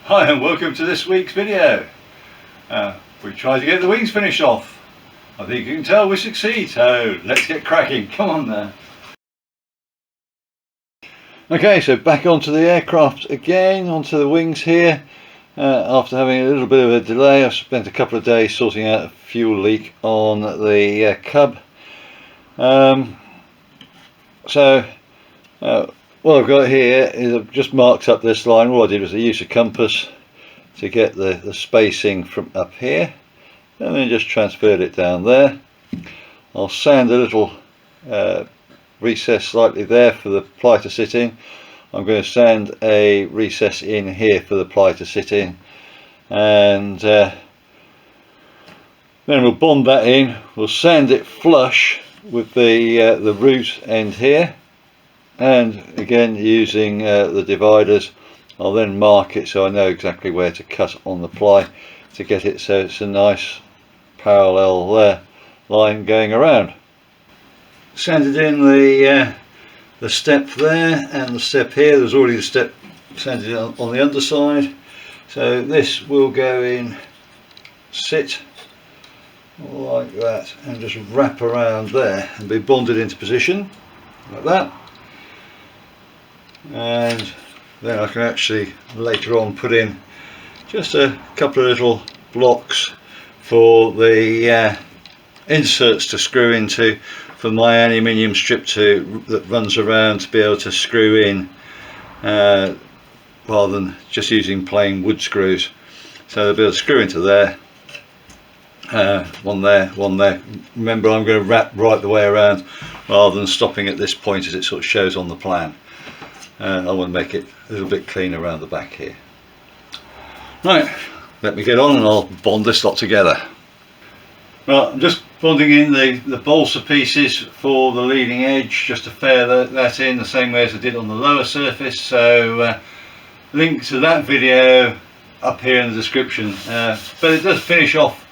Hi and welcome to this week's video. We tried to get the wings finished off. I think you can tell we succeed, so let's get cracking. Come on now. Okay, so back onto the aircraft again, onto the wings here. After having a little bit of a delay, I've spent a couple of days sorting out a fuel leak on the Cub. What I've got here is I've just marked up this line. All I did was I used a compass to get the spacing from up here, and then just transferred it down there. I'll sand a little recess slightly there for the ply to sit in. I'm going to sand a recess in here for the ply to sit in, and then we'll bond that in. We'll sand it flush with the root end here, and again using the dividers I'll then mark it so I know exactly where to cut on the ply to get it so it's a nice parallel line going around. Sanded in the step there and the step here. There's already the step sanded on the underside, so this will go in, sit like that, and just wrap around there and be bonded into position like that. And then I can actually later on put in just a couple of little blocks for the inserts to screw into for my aluminium strip that runs around, to be able to screw in rather than just using plain wood screws. So they'll be able to screw into there, one there, one there. Remember, I'm going to wrap right the way around rather than stopping at this point as it sort of shows on the plan. I want to make it a little bit cleaner around the back here. Right, let me get on and I'll bond this lot together. Well, I'm just bonding in the balsa pieces for the leading edge, just to fair that in the same way as I did on the lower surface. So link to that video up here in the description. But it does finish off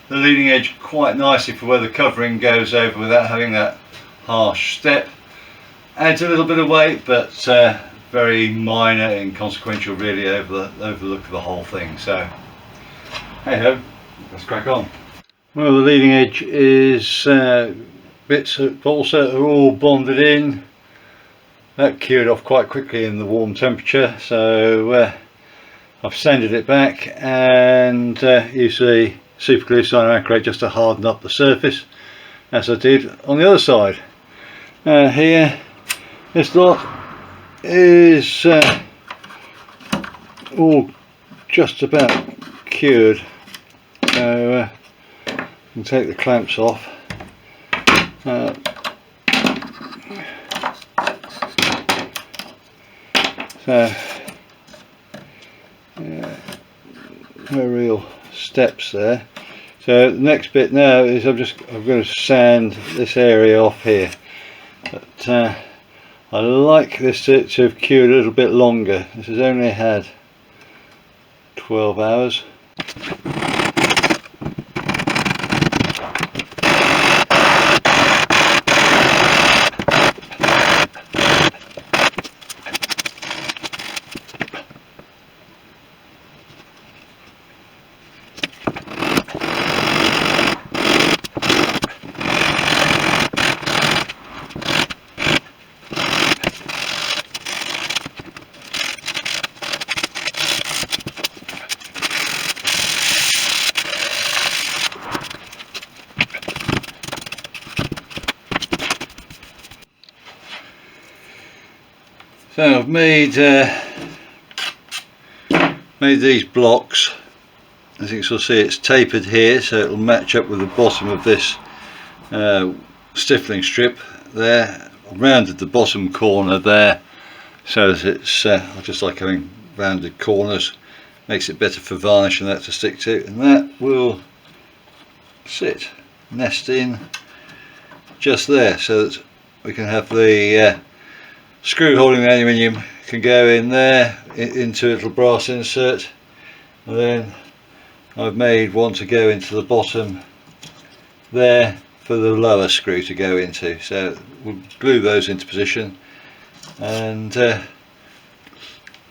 the leading edge quite nicely for where the covering goes over without having that harsh step. Adds a little bit of weight, but very minor and inconsequential really over the look of the whole thing. So hey ho, let's crack on. Well, the leading edge is bits of balsa are all bonded in. That cured off quite quickly in the warm temperature, so I've sanded it back and used the super glue cyanoacrylate just to harden up the surface, as I did on the other side. Here, this lot is all just about cured, so you can take the clamps off. No real steps there. So the next bit now is I'm going to sand this area off here. But I like this to have cured a little bit longer. This has only had 12 hours. So I've made these blocks. As you can see, it's tapered here, so it'll match up with the bottom of this stiffling strip there. I've rounded the bottom corner there, so that it's I just like having rounded corners. Makes it better for varnish and that to stick to, and that will sit, nest in just there, so that we can have the screw holding the aluminium can go in there into a little brass insert, and then I've made one to go into the bottom there for the lower screw to go into. So we'll glue those into position and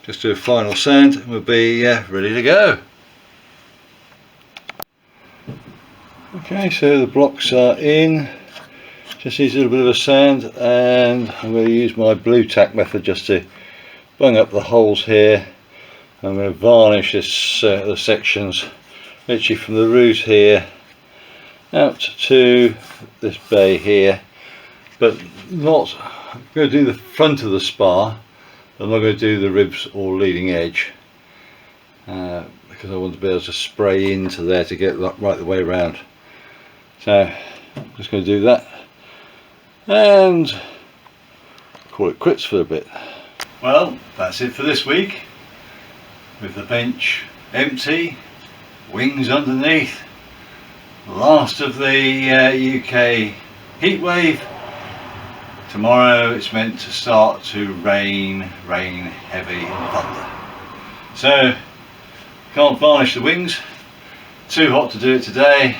just do a final sand and we'll be ready to go. Okay, so the blocks are in, just needs a little bit of a sand, and I'm going to use my blue tack method just to bung up the holes here. I'm going to varnish this the sections literally from the root here out to this bay here, but not, I'm going to do the front of the spar. I'm not going to do the ribs or leading edge because I want to be able to spray into there to get right the way around. So I'm just going to do that and call it quits for a bit. Well, that's it for this week, with the bench empty, wings underneath, last of the UK heat wave. Tomorrow it's meant to start to rain heavy and thunder. So can't varnish the wings, too hot to do it today,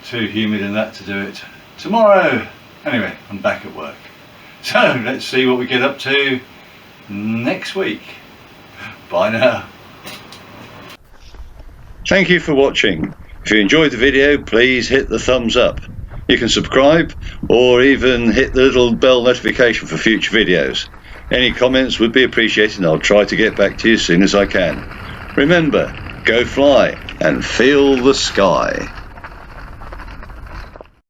too humid in that to do it tomorrow. Anyway, I'm back at work. So let's see what we get up to next week. Bye now. Thank you for watching. If you enjoyed the video, please hit the thumbs up. You can subscribe or even hit the little bell notification for future videos. Any comments would be appreciated and I'll try to get back to you as soon as I can. Remember, go fly and feel the sky.